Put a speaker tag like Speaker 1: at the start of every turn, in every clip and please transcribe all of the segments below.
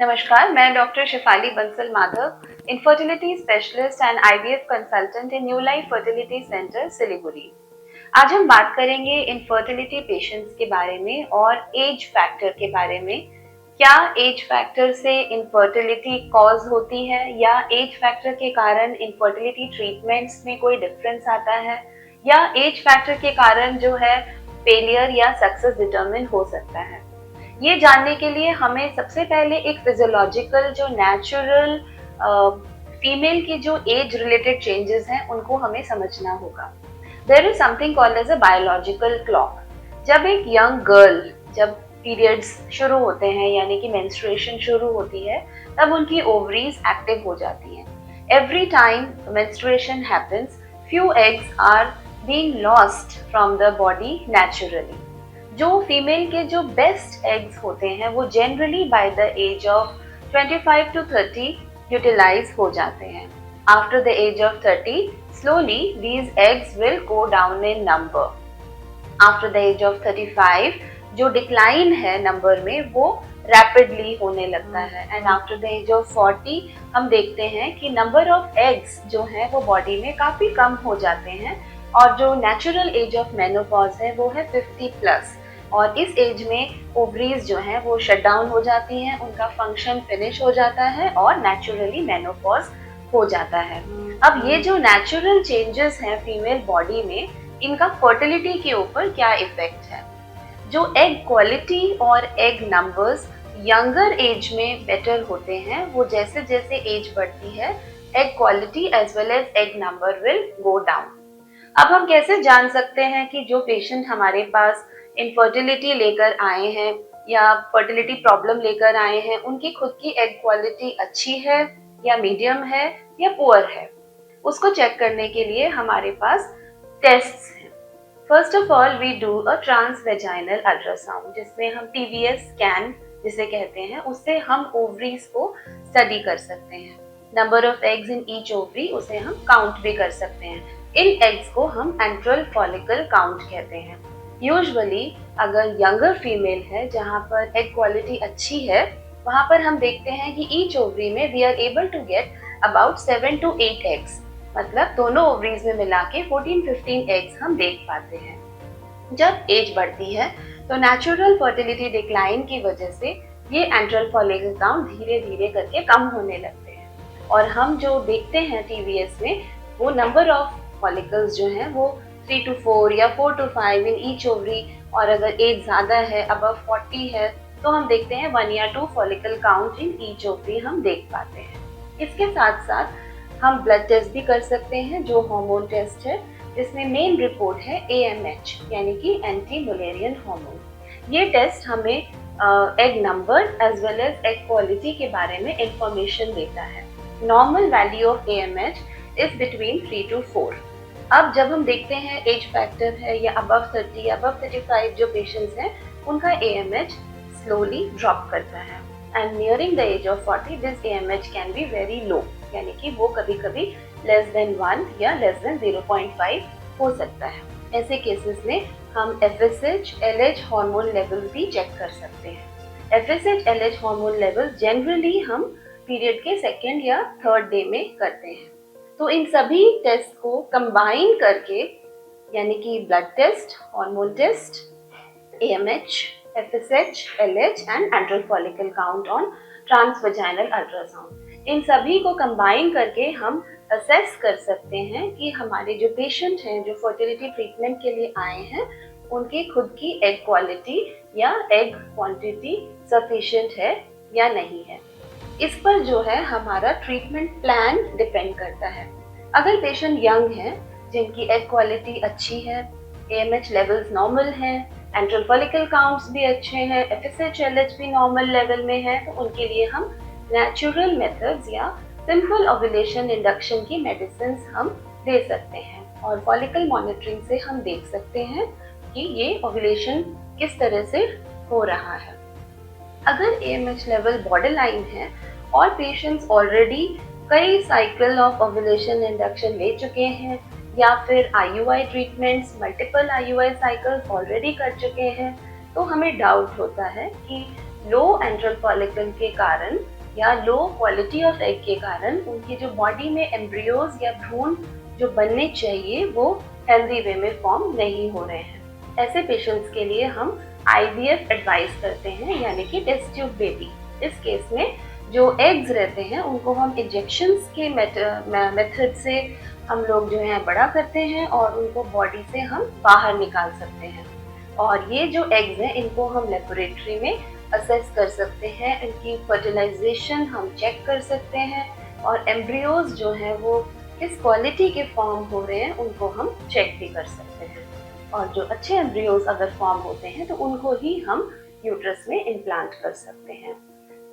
Speaker 1: नमस्कार, मैं doctor Shifali Bansal Madhav, infertility specialist and IVF consultant in New Life Fertility Centre Siliguri. आज हम बात करेंगे इनफर्टिलिटी पेशेंट्स के बारे में और एज फैक्टर के बारे में। क्या एज फैक्टर से इनफर्टिलिटी कॉज होती है या एज फैक्टर के कारण इनफर्टिलिटी ट्रीटमेंट्स में कोई डिफरेंस आता है या एज फैक्टर के कारण जो है फेलियर या सक्सेस डिटरमिन हो सकता है। ये जानने के लिए हमें सबसे पहले एक फिजियोलॉजिकल जो नेचुरल फीमेल की जो एज रिलेटेड चेंजेस हैं उनको हमें समझना होगा। There is something called as a biological clock. जब एक यंग गर्ल जब पीरियड्स शुरू होते हैं यानी कि मेंस्ट्रुएशन शुरू होती है, तब उनकी ओवरीज एक्टिव हो जाती हैं। Every time menstruation happens, few eggs are being lost from the body naturally. जो फीमेल के जो बेस्ट एग्स होते हैं वो generally by the age of 25 to 30 utilise हो जाते हैं। After the age of 30 slowly these eggs will go down in number. After the age of 35 जो डिक्लाइन है नंबर में वो रैपिडली होने लगता है and after the age of 40 हम देखते हैं कि नंबर ऑफ एग्स जो है वो बॉडी में काफी कम हो जाते हैं और जो नेचुरल एज ऑफ मेनोपॉज है वो है 50 प्लस। और इस एज में ओवरीज जो है वो शट डाउन हो जाती हैं, उनका फंक्शन फिनिश हो जाता है और नेचुरली मेनोपॉज हो जाता है। अब ये जो नेचुरल चेंजेस हैं फीमेल बॉडी में, इनका फर्टिलिटी के ऊपर क्या इफेक्ट है? जो एग क्वालिटी और एग नंबर्स यंगर एज में बेटर होते हैं, वो जैसे जैसे एज बढ़ती है egg quality as well as egg number will go down. अब हम कैसे जान सकते हैं कि जो पेशेंट हमारे पास इनफर्टिलिटी लेकर आए हैं या फर्टिलिटी प्रॉब्लम लेकर आए हैं, उनकी खुद की एग क्वालिटी अच्छी है या मीडियम है या पुअर है? उसको चेक करने के लिए हमारे पास टेस्ट्स हैं। First of all we do a transvaginal ultrasound, जिसमें हम टीवीएस स्कैन जिसे कहते हैं, उससे हम ओवरीज को स्टडी कर सकते हैं। Number of eggs in each ovary उसे हम काउंट भी कर सकते हैं। इन एग्स को हम एंट्रल फॉलिकल काउंट कहते हैं। यूजुअली अगर यंगर फीमेल है जहाँ पर एग क्वालिटी अच्छी है, वहाँ पर हम देखते हैं कि ईच ओवरी में we are able to get about 7 to 8 eggs, मतलब दोनों ओवरीज में मिला के 14-15 एग्स हम देख पाते हैं। जब एज बढ़ती है तो नेचुरल फर्टिलिटी डिक्लाइन की वजह से ये एंट्रल फॉलिकल काउंट धीरे धीरे करके कम होने लगते हैं और हम जो देखते हैं टीवीएस में वो नंबर ऑफ फॉलिकल्स जो हैं वो 3 to 4 या 4 to 5 इन ईच ओवरी, और अगर एज ज़्यादा है अबव 40 है तो हम देखते हैं 1 या 2 follicle count in each ovary हम देख पाते हैं। इसके साथ साथ हम ब्लड टेस्ट भी कर सकते हैं जो हार्मोन टेस्ट है, जिसमें मेन रिपोर्ट है AMH यानी कि एंटी मुलेरियन हार्मोन। ये टेस्ट हमें egg number as well as egg quality के बारे में इंफॉर्मेशन देता है। Normal value of AMH is between 3 to 4। अब जब हम देखते हैं एज फैक्टर है या अबव 30 अबव 35 जो पेशेंट्स हैं, उनका AMH स्लोली ड्रॉप करता है and nearing the age of 40 this AMH can be very low, यानी कि वो कभी कभी लेस देन 1 या लेस देन 0.5 हो सकता है। ऐसे केसेस में हम FSH LH हार्मोन लेवल भी चेक कर सकते हैं। FSH LH hormone level generally हम पीरियड के सेकेंड या थर्ड डे में करते हैं। तो इन सभी टेस्ट को कंबाइन करके, यानी कि blood test, hormone test, AMH, FSH, LH and antral follicle count on transvaginal ultrasound, इन सभी को कंबाइन करके हम असेस कर सकते हैं कि हमारे जो पेशेंट हैं जो फर्टिलिटी ट्रीटमेंट के लिए आए हैं, उनकी खुद की एग क्वालिटी या एग क्वांटिटी सफिशिएंट है या नहीं है। इस पर जो है हमारा ट्रीटमेंट प्लान डिपेंड करता है। अगर पेशेंट यंग है, जिनकी एग क्वालिटी अच्छी है, AMH लेवल्स नॉर्मल हैं, एंट्रल फॉलिकल काउंट्स भी अच्छे हैं, FSH LH भी नॉर्मल लेवल में है, तो उनके लिए हम नेचुरल मेथड्स या सिंपल ओव्यूलेशन इंडक्शन की मेडिसिन हम दे सकते हैं और फॉलिकल मॉनिटरिंग से हम देख सकते हैं कि ये ओव्यूलेशन किस तरह से हो रहा है। अगर AMH लेवल बॉर्डरलाइन है और पेशेंट्स ऑलरेडी कई साइकिल ऑफ ओव्यूलेशन इंडक्शन ले चुके हैं या फिर IUI treatments, multiple IUI cycles already कर चुके हैं, तो हमें डाउट होता है कि लो एंड्रल फॉलिकल के कारण या लो क्वालिटी ऑफ एग के कारण उनकी जो बॉडी में एम्ब्रियोज या भ्रूण जो बनने चाहिए वो हेल्दी वे में फॉर्म नहीं हो रहे हैं। ऐसे पेशेंट्स के लिए हम आईवीएफ एडवाइस करते हैं, यानी कि टेस्ट ट्यूब बेबी। इस केस में जो एग्स रहते हैं उनको हम इंजेक्शंस के मेथड से हम लोग जो है बड़ा करते हैं और उनको बॉडी से हम बाहर निकाल सकते हैं। और ये जो एग्स हैं इनको हम लेबोरेटरी में असेस कर सकते हैं, इनकी फर्टिलाइजेशन हम चेक कर सकते हैं और एम्ब्रियोज जो हैं वो किस क्वालिटी के फॉर्म हो रहे हैं उनको हम चेक भी कर सकते हैं। और जो अच्छे एम्ब्रियोज अगर फॉर्म होते हैं तो उनको ही हम यूट्रस में इम्प्लांट कर सकते हैं।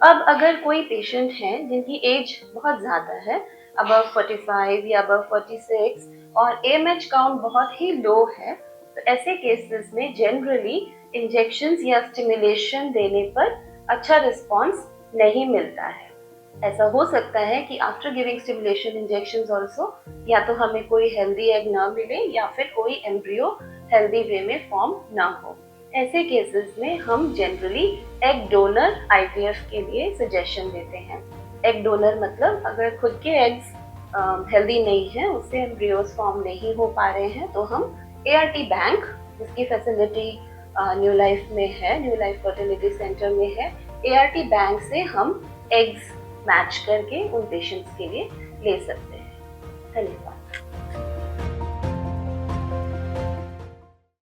Speaker 1: अब अगर कोई पेशेंट है जिनकी एज बहुत ज़्यादा है, अबव 45 या अबव 46, और एएमएच काउंट बहुत ही लो है, तो ऐसे केसेस में जनरली इंजेक्शंस या स्टिमुलेशन देने पर अच्छा रिस्पॉन्स नहीं मिलता है। ऐसा हो सकता है कि after giving stimulation injections also या तो हमें कोई हेल्दी एग ना मिले या फिर कोई एम्ब्रियो हेल्दी वे में फॉर्म ना हो। ऐसे केसेस में हम जनरली एग डोनर आईवीएफ के लिए सजेशन देते हैं। एग डोनर मतलब अगर खुद के एग्स हेल्दी नहीं है, उससे एम्ब्रियोज फॉर्म नहीं हो पा रहे हैं, तो हम एआरटी बैंक, जिसकी फैसिलिटी न्यू लाइफ में है, न्यू लाइफ फर्टिलिटी सेंटर में है, एआरटी बैंक से हम एग्स मैच करके उन पेशेंट्स के लिए ले सकते हैं। धन्यवाद।